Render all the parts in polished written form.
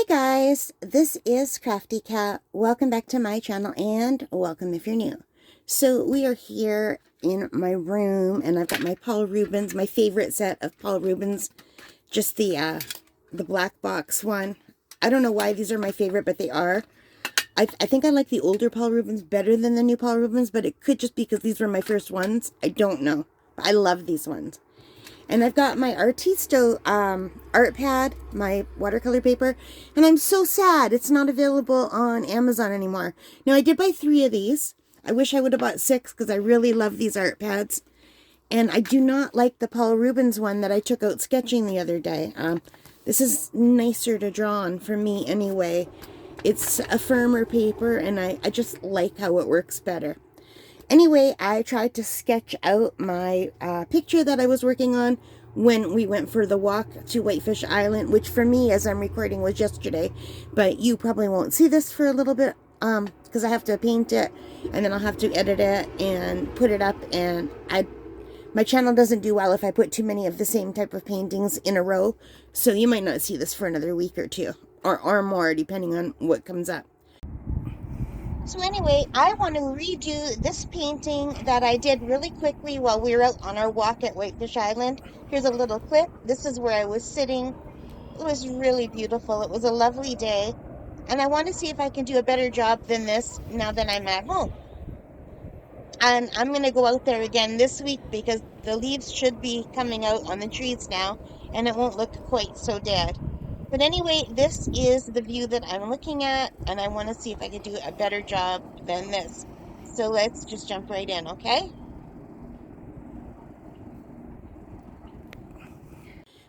Hi guys, this is Crafty Cat. Welcome back to my channel and welcome if you're new. So we are here in my room and I've got my Paul Rubens, my favorite set of Paul Rubens, just the black box one. I don't know why these are my favorite, but they are. I think I like the older Paul Rubens better than the new Paul Rubens, but it could just be because these were my first ones. I don't know. But I love these ones. And I've got my Artisto art pad, my watercolor paper, and I'm so sad it's not available on Amazon anymore. Now, I did buy 3 of these. I wish I would have bought 6 because I really love these art pads. And I do not like the Paul Rubens one that I took out sketching the other day. This is nicer to draw on for me anyway. It's a firmer paper, and I just like how it works better. Anyway, I tried to sketch out my picture that I was working on when we went for the walk to Whitefish Island, which for me, as I'm recording, was yesterday. But you probably won't see this for a little bit because I have to paint it, and then I'll have to edit it and put it up. And my channel doesn't do well if I put too many of the same type of paintings in a row. So you might not see this for another week or two, or more, depending on what comes up. So anyway, I want to redo this painting that I did really quickly while we were out on our walk at Whitefish Island. Here's a little clip. This is where I was sitting. It was really beautiful. It was a lovely day. And I want to see if I can do a better job than this now that I'm at home. And I'm going to go out there again this week because the leaves should be coming out on the trees now and it won't look quite so dead. But anyway, this is the view that I'm looking at, and I want to see if I can do a better job than this. So let's just jump right in, okay?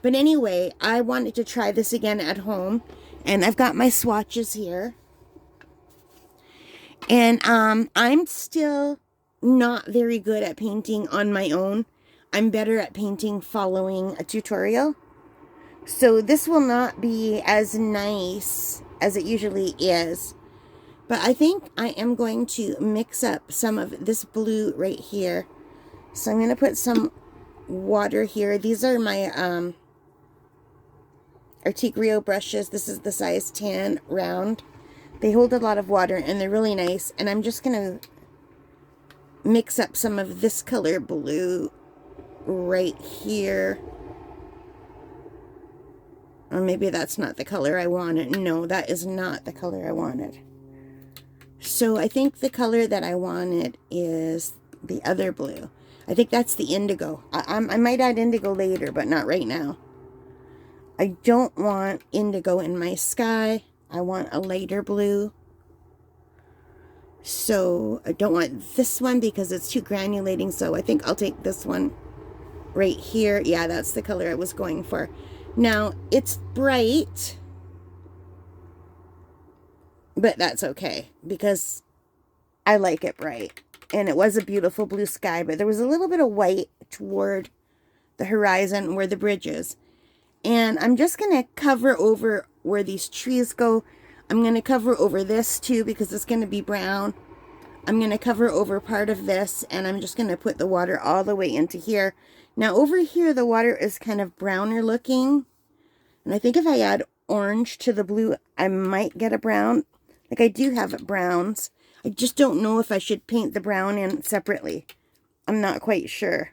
But anyway, I wanted to try this again at home, and I've got my swatches here. And I'm still not very good at painting on my own. I'm better at painting following a tutorial. So this will not be as nice as it usually is. But I think I am going to mix up some of this blue right here. So I'm going to put some water here. These are my Artigrio brushes. This is the size 10 round. They hold a lot of water and they're really nice. And I'm just going to mix up some of this color blue right here. Or maybe that's not the color I wanted. No, that is not the color I wanted. So I think the color that I wanted is the other blue. I think that's the indigo. I might add indigo later, but not right now. I don't want indigo in my sky. I want a lighter blue. So I don't want this one because it's too granulating. So I think I'll take this one right here. Yeah, that's the color I was going for. Now, it's bright, but that's okay because I like it bright. And it was a beautiful blue sky, but there was a little bit of white toward the horizon where the bridge is. And I'm just going to cover over where these trees go. I'm going to cover over this too because it's going to be brown. I'm going to cover over part of this, and I'm just going to put the water all the way into here. Now, over here, the water is kind of browner looking. And I think if I add orange to the blue, I might get a brown. Like, I do have browns. I just don't know if I should paint the brown in separately. I'm not quite sure.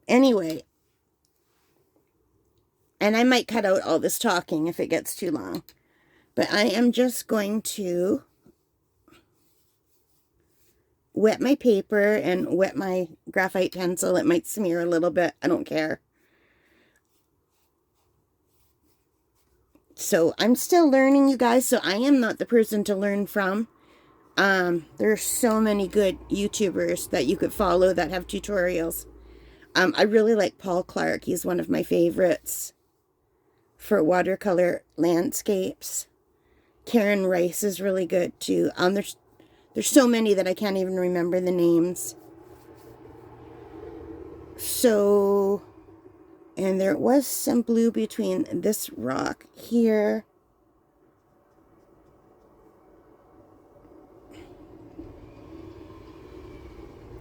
Anyway. And I might cut out all this talking if it gets too long. But I am just going to wet my paper and wet my graphite pencil. It might smear a little bit. I don't care. So I'm still learning, you guys. So I am not the person to learn from. There are so many good YouTubers that you could follow that have tutorials. I really like Paul Clark. He's one of my favorites for watercolor landscapes. Karen Rice is really good too. There's so many that I can't even remember the names. So, and there was some blue between this rock here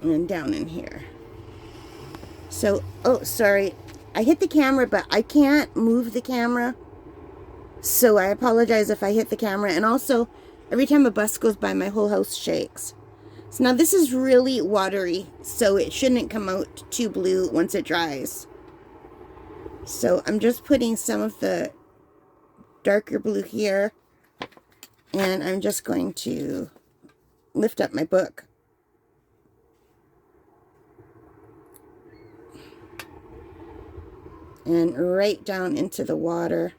and down in here. So, oh, sorry. I hit the camera, but I can't move the camera. So I apologize if I hit the camera. And also, every time a bus goes by, my whole house shakes. So now this is really watery, so it shouldn't come out too blue once it dries. So I'm just putting some of the darker blue here, and I'm just going to lift up my book. And right down into the water.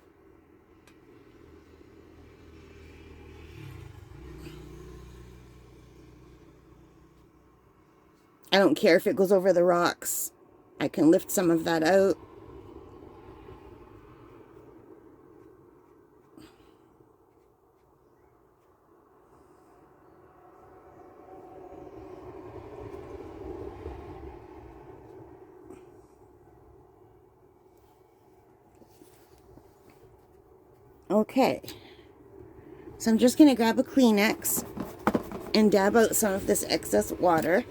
I don't care if it goes over the rocks. I can lift some of that out. Okay. So I'm just going to grab a Kleenex and dab out some of this excess water.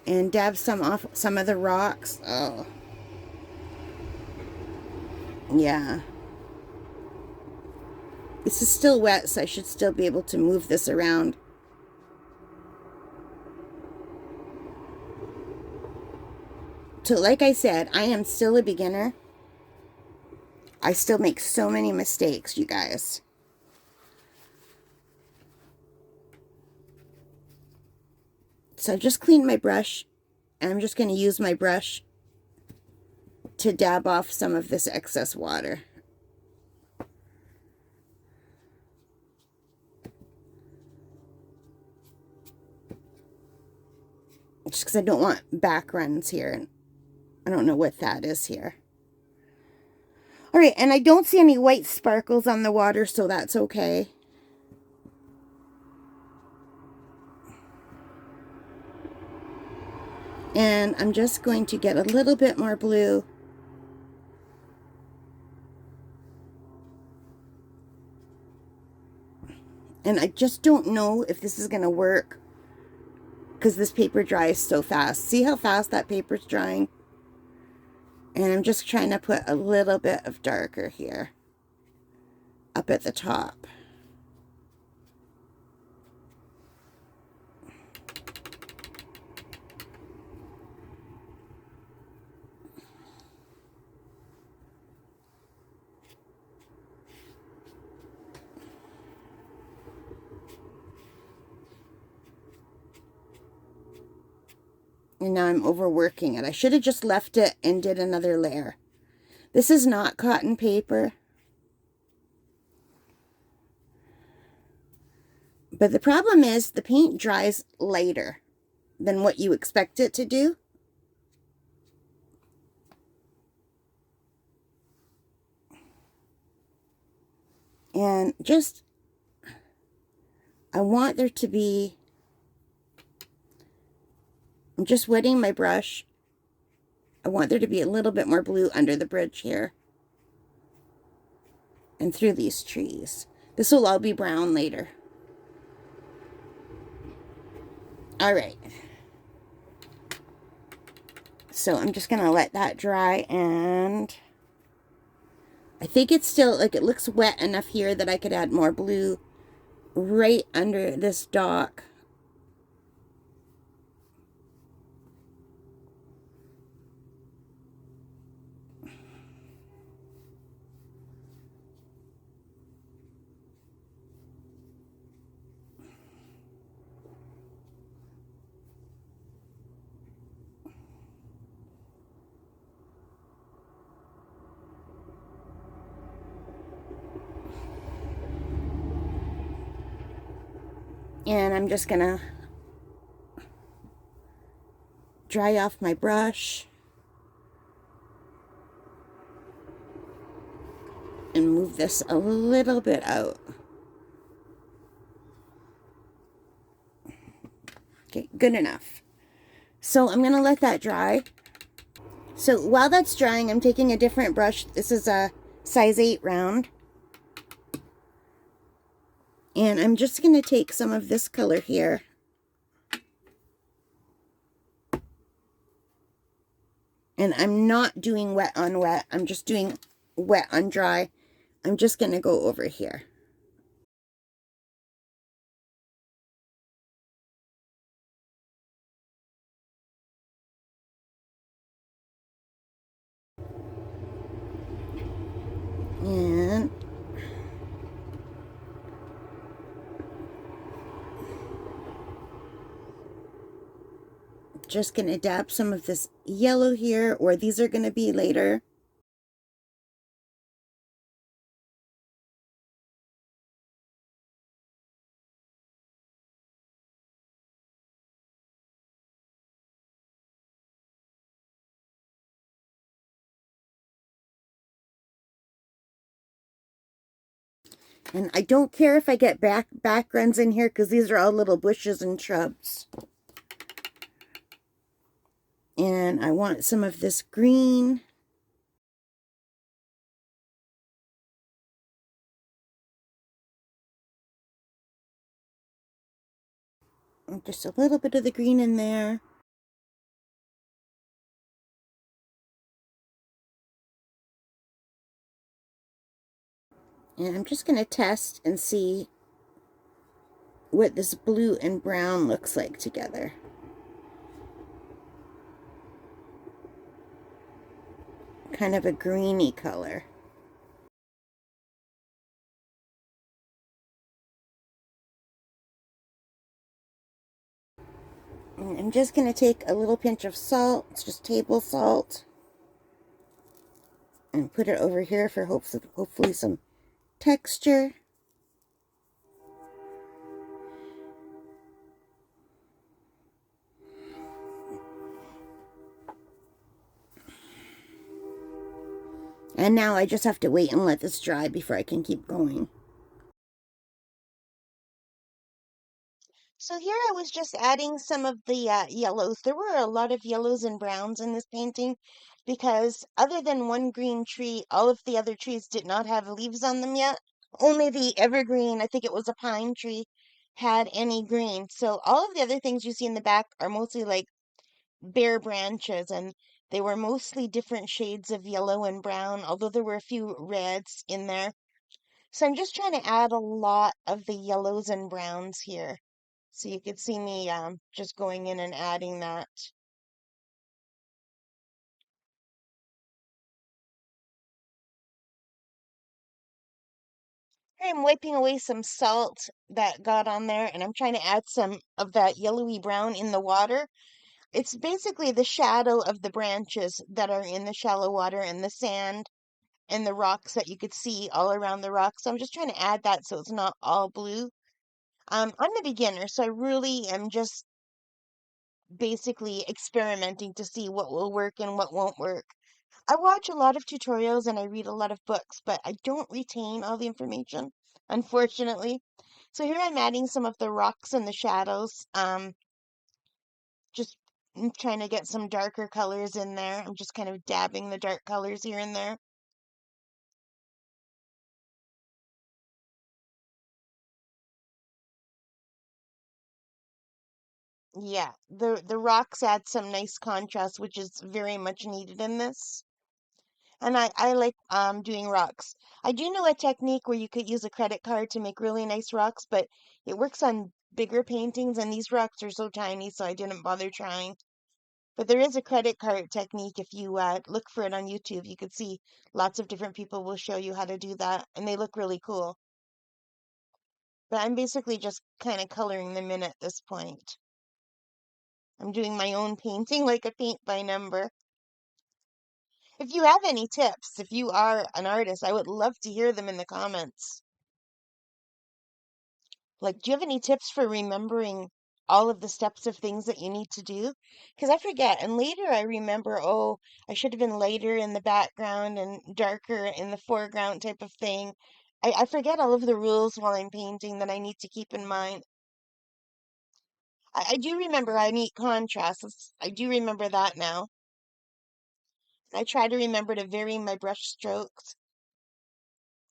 And dab some off some of the rocks. Oh. Yeah. This is still wet, so I should still be able to move this around. So like I said, I am still a beginner. I still make so many mistakes, you guys. So I just cleaned my brush, and I'm just going to use my brush to dab off some of this excess water. Just because I don't want back runs here. I don't know what that is here. All right, and I don't see any white sparkles on the water, so that's okay. And I'm just going to get a little bit more blue. And I just don't know if this is going to work because this paper dries so fast. See how fast that paper's drying? And I'm just trying to put a little bit of darker here up at the top. And now I'm overworking it. I should have just left it and did another layer. This is not cotton paper. But the problem is the paint dries lighter than what you expect it to do. And just, I want there to be, I'm just wetting my brush. I want there to be a little bit more blue under the bridge here. And through these trees. This will all be brown later. All right. So I'm just going to let that dry, and I think it's still, like, it looks wet enough here that I could add more blue right under this dock. And I'm just going to dry off my brush and move this a little bit out. Okay, good enough. So I'm going to let that dry. So while that's drying, I'm taking a different brush. This is a size 8 round. And I'm just going to take some of this color here. And I'm not doing wet on wet. I'm just doing wet on dry. I'm just going to go over here. And just going to dab some of this yellow here, or these are going to be later. And I don't care if I get backgrounds in here because these are all little bushes and shrubs. And I want some of this green. And just a little bit of the green in there. And I'm just going to test and see what this blue and brown looks like together. Kind of a greeny color. And I'm just going to take a little pinch of salt, it's just table salt, and put it over here for hopefully some texture. And now I just have to wait and let this dry before I can keep going. So here I was just adding some of the yellows. There were a lot of yellows and browns in this painting because other than one green tree, all of the other trees did not have leaves on them yet. Only the evergreen, I think it was a pine tree, had any green. So all of the other things you see in the back are mostly like bare branches, and they were mostly different shades of yellow and brown, although there were a few reds in there. So I'm just trying to add a lot of the yellows and browns here. So you could see me just going in and adding that. Here I'm wiping away some salt that got on there, and I'm trying to add some of that yellowy brown in the water. It's basically the shadow of the branches that are in the shallow water and the sand and the rocks that you could see all around the rocks. So I'm just trying to add that so it's not all blue. I'm a beginner, so I really am just basically experimenting to see what will work and what won't work. I watch a lot of tutorials and I read a lot of books, but I don't retain all the information, unfortunately. So here I'm adding some of the rocks and the shadows. Just trying to get some darker colors in there. I'm just kind of dabbing the dark colors here and there. Yeah, the rocks add some nice contrast, which is very much needed in this. And I like doing rocks. I do know a technique where you could use a credit card to make really nice rocks, but it works on bigger paintings, and these rocks are so tiny, so I didn't bother trying. But there is a credit card technique. If you look for it on YouTube, you could see lots of different people will show you how to do that, and they look really cool. But I'm basically just kind of coloring them in at this point. I'm doing my own painting like a paint by number. If you have any tips, if you are an artist, I would love to hear them in the comments. Like, do you have any tips for remembering all of the steps of things that you need to do? Because I forget, and later I remember, oh, I should have been lighter in the background and darker in the foreground type of thing. I forget all of the rules while I'm painting that I need to keep in mind. I do remember I need contrasts. I do remember that now. I try to remember to vary my brush strokes.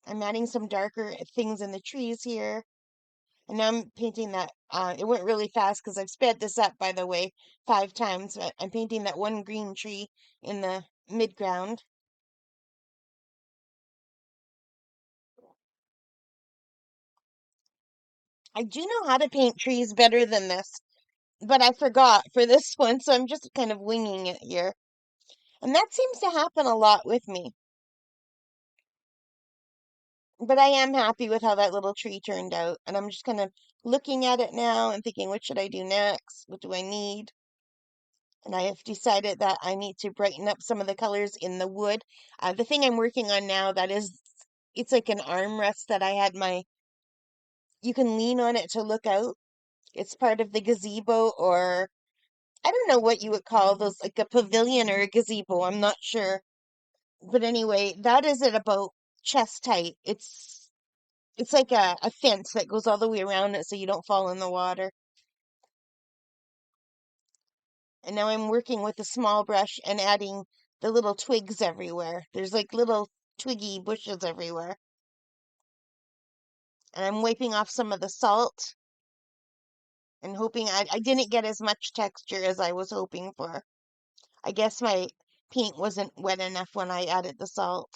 I'm adding some darker things in the trees here. And now I'm painting that, it went really fast because I've sped this up, by the way, 5 times. But I'm painting that one green tree in the midground. I do know how to paint trees better than this, but I forgot for this one, so I'm just kind of winging it here. And that seems to happen a lot with me. But I am happy with how that little tree turned out. And I'm just kind of looking at it now and thinking, what should I do next? What do I need? And I have decided that I need to brighten up some of the colors in the wood. The thing I'm working on now, it's like an armrest that I had you can lean on it to look out. It's part of the gazebo, or I don't know what you would call those, like a pavilion or a gazebo. I'm not sure. But anyway, that is at about chest height. It's like a fence that goes all the way around it so you don't fall in the water. And now I'm working with a small brush and adding the little twigs everywhere. There's like little twiggy bushes everywhere. And I'm wiping off some of the salt and hoping I didn't get as much texture as I was hoping for. I guess my paint wasn't wet enough when I added the salt.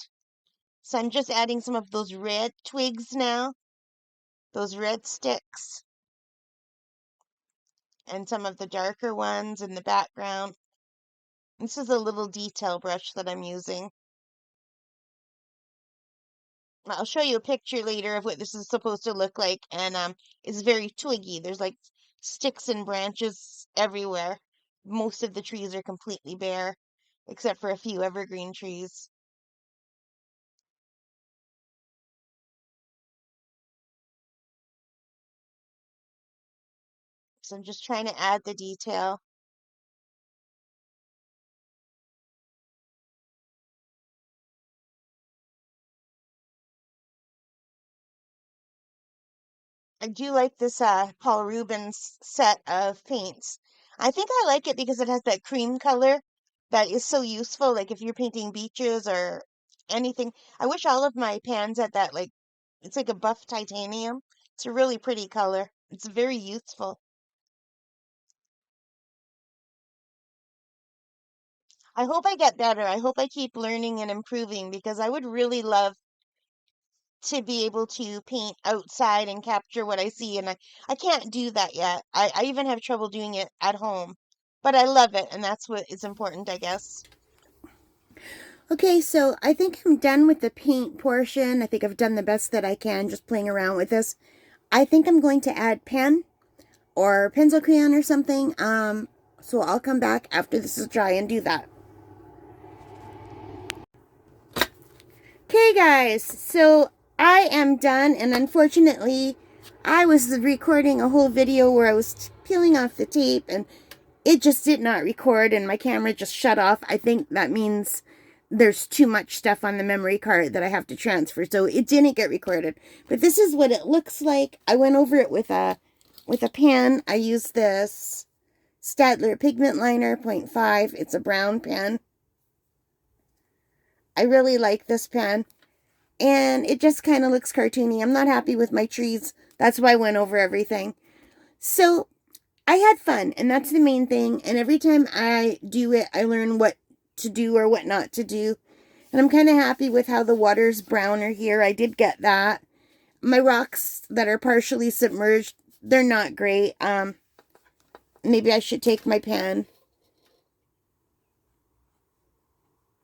So I'm just adding some of those red twigs now, those red sticks, and some of the darker ones in the background. This is a little detail brush that I'm using. I'll show you a picture later of what this is supposed to look like, and it's very twiggy. There's like sticks and branches everywhere. Most of the trees are completely bare, except for a few evergreen trees. So I'm just trying to add the detail. I do like this Paul Rubens set of paints. I think I like it because it has that cream color that is so useful, like if you're painting beaches or anything. I wish all of my pans had that, like, it's like a buff titanium. It's a really pretty color. It's very youthful. I hope I get better. I hope I keep learning and improving because I would really love to be able to paint outside and capture what I see. And I can't do that yet. I even have trouble doing it at home. But I love it, and that's what is important, I guess. Okay, so I think I'm done with the paint portion. I think I've done the best that I can just playing around with this. I think I'm going to add pen or pencil crayon or something. So I'll come back after this is dry and do that. Okay, guys, so I am done, and unfortunately, I was recording a whole video where I was peeling off the tape, and it just did not record, and my camera just shut off. I think that means there's too much stuff on the memory card that I have to transfer, so it didn't get recorded. But this is what it looks like. I went over it with a pen. I used this Staedtler pigment liner 0.5. It's a brown pen. I really like this pen. And it just kind of looks cartoony. I'm not happy with my trees. That's why I went over everything. So I had fun, and that's the main thing. And every time I do it, I learn what to do or what not to do. And I'm kind of happy with how the water's browner here. I did get that. My rocks that are partially submerged, they're not great. Maybe I should take my pen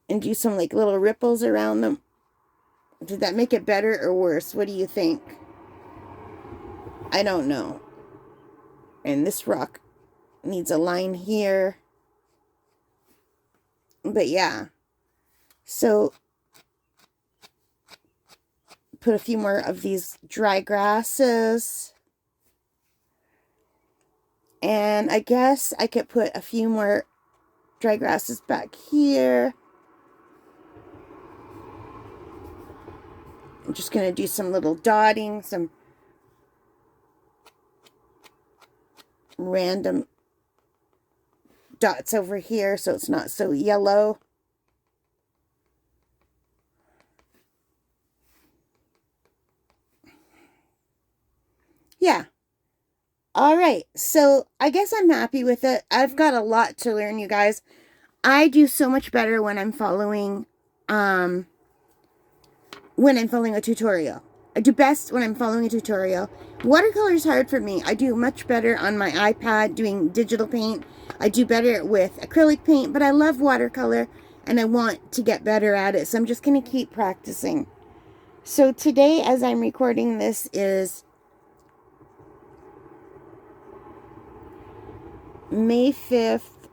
and do some like little ripples around them. Did that make it better or worse? What do you think? I don't know. And this rock needs a line here. But yeah. So put a few more of these dry grasses. And I guess I could put a few more dry grasses back here. I'm just going to do some little dotting, some random dots over here so it's not so yellow. Yeah, All right, so I guess I'm happy with it. I've got a lot to learn, you guys. I do so much better when I'm following a tutorial. I do best when I'm following a tutorial. Watercolor is hard for me. I do much better on my iPad doing digital paint. I do better with acrylic paint, but I love watercolor and I want to get better at it. So I'm just going to keep practicing. So today, as I'm recording this, is May 5th,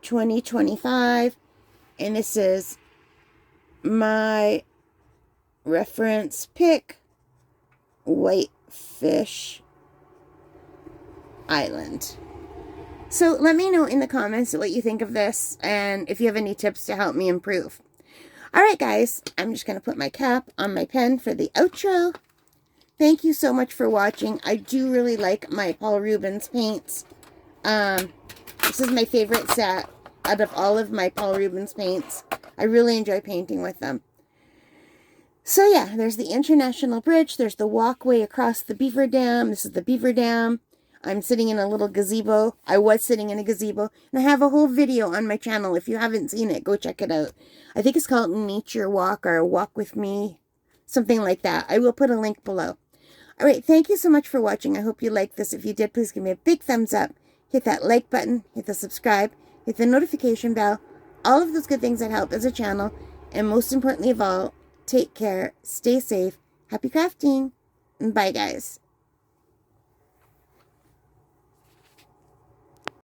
2025. And this is my reference pick, Whitefish Island. So let me know in the comments what you think of this and if you have any tips to help me improve. Alright guys, I'm just going to put my cap on my pen for the outro. Thank you so much for watching. I do really like my Paul Rubens paints. This is my favorite set out of all of my Paul Rubens paints. I really enjoy painting with them. So yeah, there's the International Bridge. There's the walkway across the beaver dam. This is the beaver dam. I'm sitting in a little gazebo. I was sitting in a gazebo. And I have a whole video on my channel. If you haven't seen it, go check it out. I think it's called Nature Walk or Walk With Me. Something like that. I will put a link below. Alright, thank you so much for watching. I hope you liked this. If you did, please give me a big thumbs up. Hit that like button. Hit the subscribe. Hit the notification bell. All of those good things that help as a channel. And most importantly of all, take care, stay safe, happy crafting, and bye guys.